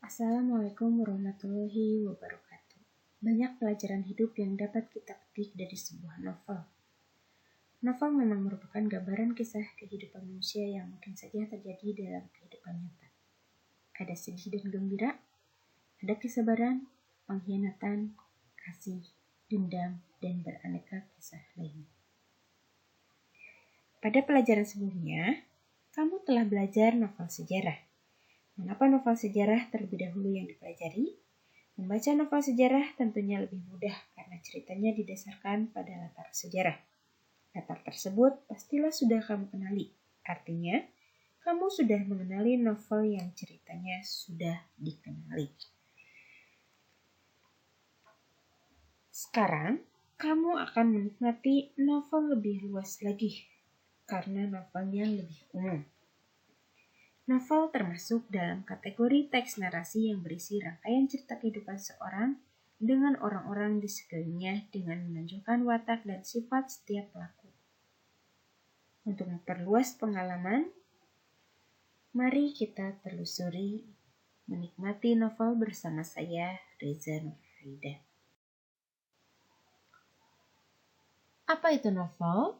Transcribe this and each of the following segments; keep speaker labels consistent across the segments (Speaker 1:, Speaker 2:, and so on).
Speaker 1: Assalamualaikum warahmatullahi wabarakatuh. Banyak pelajaran hidup yang dapat kita petik dari sebuah novel. Novel memang merupakan gambaran kisah kehidupan manusia yang mungkin saja terjadi dalam kehidupan nyata. Ada sedih dan gembira, ada kesabaran, pengkhianatan, kasih, dendam, dan beraneka kisah lainnya. Pada pelajaran sebelumnya, kamu telah belajar novel sejarah. Mengapa novel sejarah terlebih dahulu yang dipelajari? Membaca novel sejarah tentunya lebih mudah karena ceritanya didasarkan pada latar sejarah. Latar tersebut pastilah sudah kamu kenali. Artinya, kamu sudah mengenali novel yang ceritanya sudah dikenali. Sekarang, kamu akan menikmati novel lebih luas lagi karena novelnya lebih umum. Novel termasuk dalam kategori teks narasi yang berisi rangkaian cerita kehidupan seorang dengan orang-orang di sekelilingnya dengan menunjukkan watak dan sifat setiap pelaku. Untuk memperluas pengalaman, mari kita telusuri menikmati novel bersama saya, Reza Nurhayda. Apa itu novel?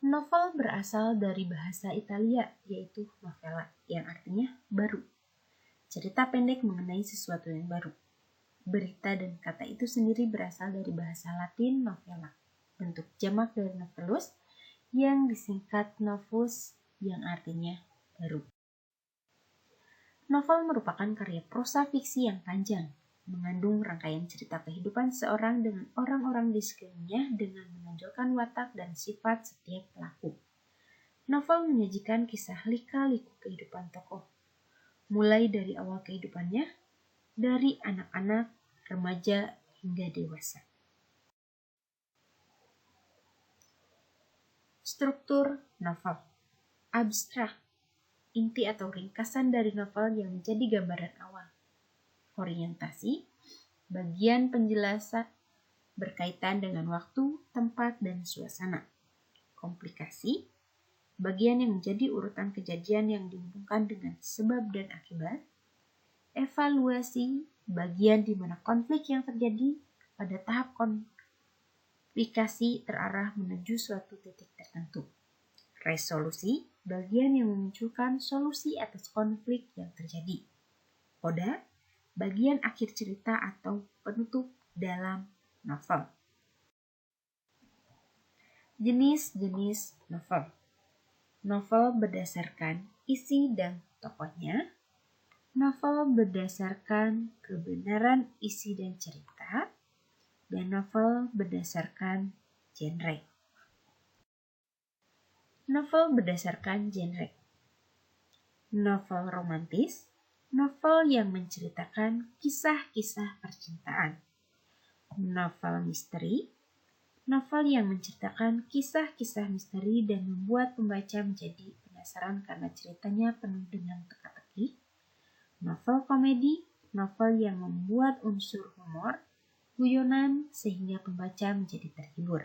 Speaker 1: Novel berasal dari bahasa Italia, yaitu novella, yang artinya baru. Cerita pendek mengenai sesuatu yang baru. Berita dan kata itu sendiri berasal dari bahasa Latin novella, bentuk jamak dari novellus, yang disingkat novus, yang artinya baru. Novel merupakan karya prosa fiksi yang panjang, mengandung rangkaian cerita kehidupan seorang dengan orang-orang di sekelilingnya dengan menonjolkan watak dan sifat setiap pelaku. Novel menyajikan kisah lika-liku kehidupan tokoh, mulai dari awal kehidupannya, dari anak-anak, remaja, hingga dewasa. Struktur novel abstrak, inti atau ringkasan dari novel yang menjadi gambaran awal. Orientasi, bagian penjelasan berkaitan dengan waktu, tempat, dan suasana. Komplikasi, bagian yang menjadi urutan kejadian yang dihubungkan dengan sebab dan akibat. Evaluasi, bagian di mana konflik yang terjadi pada tahap komplikasi terarah menuju suatu titik tertentu. Resolusi, bagian yang memunculkan solusi atas konflik yang terjadi. Coda, bagian akhir cerita atau penutup dalam novel. Jenis-jenis novel. Novel berdasarkan isi dan tokohnya. Novel berdasarkan kebenaran isi dan cerita. Dan novel berdasarkan genre. Novel berdasarkan genre. Novel romantis, novel yang menceritakan kisah-kisah percintaan. Novel misteri, novel yang menceritakan kisah-kisah misteri dan membuat pembaca menjadi penasaran karena ceritanya penuh dengan teka-teki. Novel komedi, novel yang membuat unsur humor, guyonan sehingga pembaca menjadi terhibur.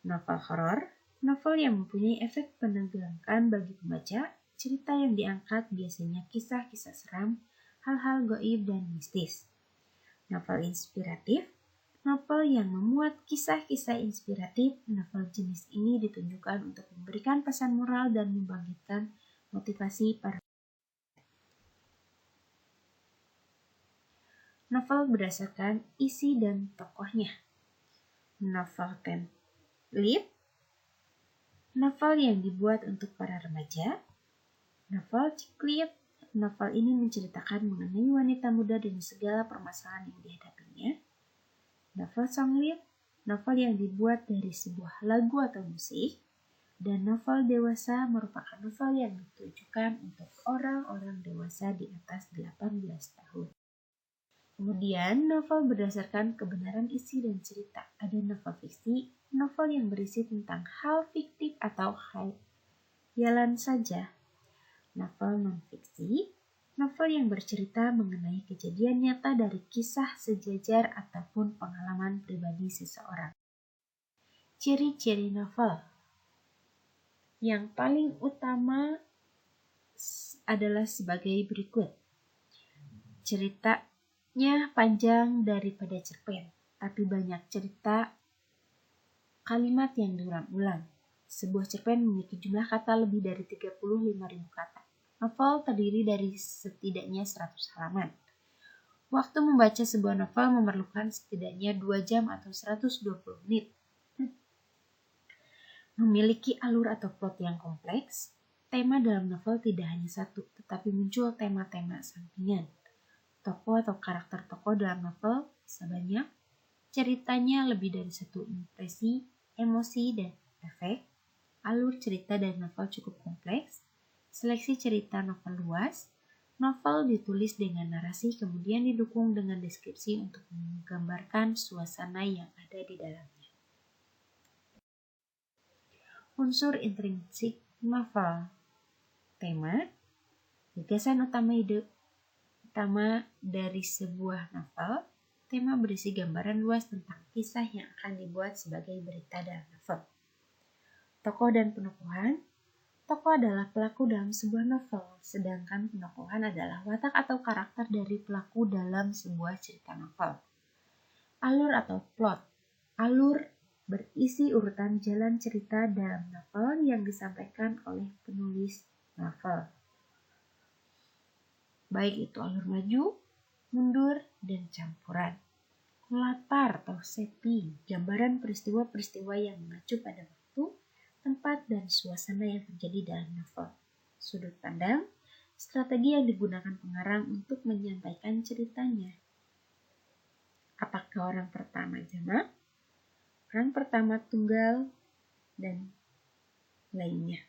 Speaker 1: Novel horor, novel yang mempunyai efek menegangkan bagi pembaca. Cerita yang diangkat biasanya kisah-kisah seram, hal-hal gaib dan mistis. Novel inspiratif, novel yang memuat kisah-kisah inspiratif. Novel jenis ini ditunjukkan untuk memberikan pesan moral dan membangkitkan motivasi para novel berdasarkan isi dan tokohnya. Novel template, novel yang dibuat untuk para remaja. Novel ciklit, novel ini menceritakan mengenai wanita muda dan segala permasalahan yang dihadapinya. Novel songlit, novel yang dibuat dari sebuah lagu atau musik. Dan novel dewasa merupakan novel yang ditujukan untuk orang-orang dewasa di atas 18 tahun. Kemudian, novel berdasarkan kebenaran isi dan cerita. Ada novel fiksi, novel yang berisi tentang hal fiktif atau khayalan saja. Novel non-fiksi, novel yang bercerita mengenai kejadian nyata dari kisah sejajar ataupun pengalaman pribadi seseorang. Ciri-ciri novel yang paling utama adalah sebagai berikut. ceritanya panjang daripada cerpen, tapi banyak cerita kalimat yang diulang-ulang. Sebuah cerpen memiliki jumlah kata lebih dari 35.000 kata. Novel terdiri dari setidaknya 100 halaman. Waktu membaca sebuah novel memerlukan setidaknya 2 jam atau 120 menit. Memiliki alur atau plot yang kompleks, tema dalam novel tidak hanya satu, tetapi muncul tema-tema sampingan. Tokoh atau karakter tokoh dalam novel bisa banyak, ceritanya lebih dari satu impresi, emosi, dan efek. Alur cerita dari novel cukup kompleks, seleksi cerita novel luas, novel ditulis dengan narasi kemudian didukung dengan deskripsi untuk menggambarkan suasana yang ada di dalamnya. Unsur intrinsik novel. Tema, gagasan utama dari sebuah novel. Tema berisi gambaran luas tentang kisah yang akan dibuat sebagai berita dalam novel. Tokoh dan penokohan. Tokoh adalah pelaku dalam sebuah novel, sedangkan penokohan adalah watak atau karakter dari pelaku dalam sebuah cerita novel. Alur atau plot. Alur berisi urutan jalan cerita dalam novel yang disampaikan oleh penulis novel. Baik itu alur maju, mundur, dan campuran. Latar atau setting, gambaran peristiwa-peristiwa yang mengacu pada waktu, tempat, dan suasana yang terjadi dalam novel. Sudut pandang, strategi yang digunakan pengarang untuk menyampaikan ceritanya. Apakah orang pertama jamak, orang pertama tunggal, dan lainnya.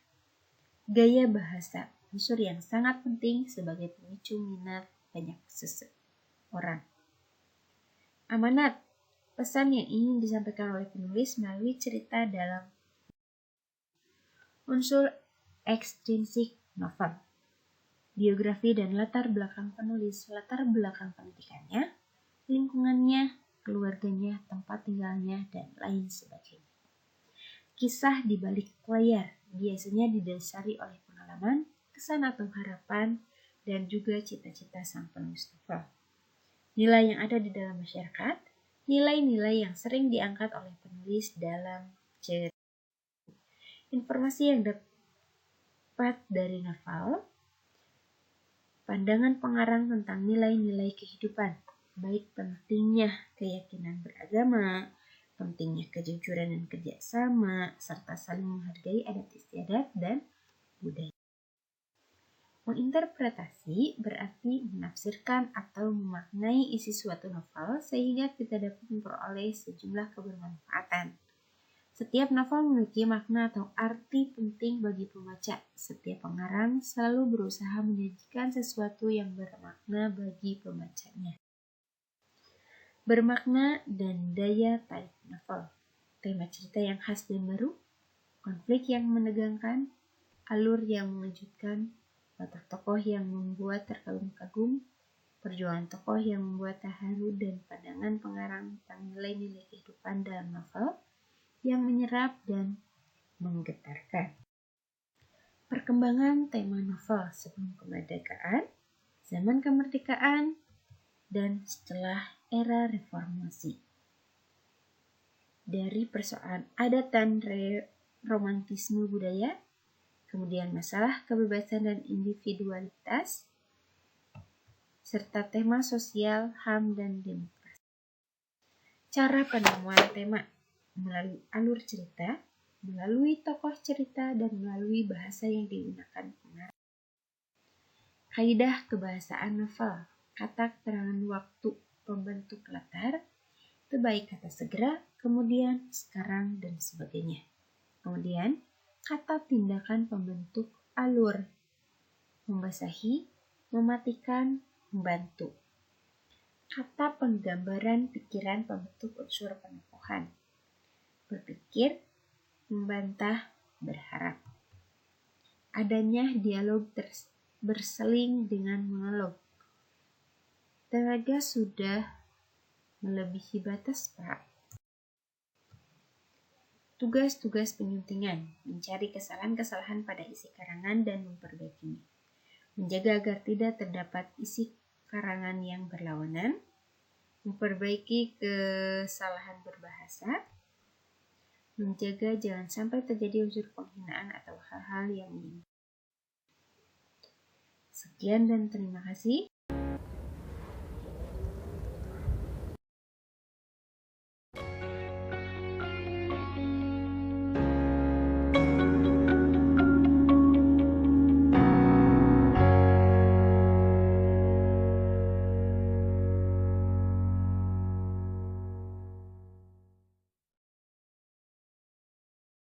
Speaker 1: Gaya bahasa, unsur yang sangat penting sebagai pemicu minat banyak seseorang. Amanat, pesan yang ingin disampaikan oleh penulis melalui cerita dalam unsur ekstrinsik novel. Biografi dan latar belakang penulis, latar belakang pendidikannya, lingkungannya, keluarganya, tempat tinggalnya, dan lain sebagainya. Kisah di balik layar biasanya didasari oleh pengalaman, kesan atau harapan, dan juga cita-cita sang penulis novel. Nilai yang ada di dalam masyarakat, nilai-nilai yang sering diangkat oleh penulis dalam cerita. Informasi yang dapat dari novel, pandangan pengarang tentang nilai-nilai kehidupan, baik pentingnya keyakinan beragama, pentingnya kejujuran dan kerjasama, serta saling menghargai adat istiadat dan budaya. Menginterpretasi berarti menafsirkan atau memaknai isi suatu novel sehingga kita dapat memperoleh sejumlah kebermanfaatan. Setiap novel memiliki makna atau arti penting bagi pembaca. Setiap pengarang selalu berusaha menyajikan sesuatu yang bermakna bagi pembacanya. Bermakna dan daya tarik novel. Tema cerita yang khas dan baru, konflik yang menegangkan, alur yang mengejutkan, watak tokoh yang membuat terkagum-kagum, perjuangan tokoh yang membuat terharu, dan pandangan pengarang tentang nilai-nilai kehidupan dalam novel yang menyerap dan menggetarkan. Perkembangan tema novel sebelum kemerdekaan, zaman kemerdekaan, dan setelah era reformasi. Dari persoalan adat dan romantisme budaya, kemudian masalah kebebasan dan individualitas, serta tema sosial, HAM, dan demokrasi. Cara penemuan tema melalui alur cerita, melalui tokoh cerita, dan melalui bahasa yang digunakan pengarang. Kaidah kebahasaan novel, kata keterangan waktu pembentuk latar, terbaik kata segera, kemudian sekarang, dan sebagainya. Kemudian, kata tindakan pembentuk alur, membasahi, mematikan, membantu. Kata penggambaran pikiran pembentuk unsur penokohan, berpikir, membantah, berharap. Adanya dialog berseling dengan monolog. Tenaga sudah melebihi batas, Pak. Tugas-tugas penyuntingan, mencari kesalahan-kesalahan pada isi karangan dan memperbaikinya. Menjaga agar tidak terdapat isi karangan yang berlawanan, memperbaiki kesalahan berbahasa, menjaga jangan sampai terjadi unsur penghinaan atau hal-hal yang menyinggung. Sekian dan terima kasih.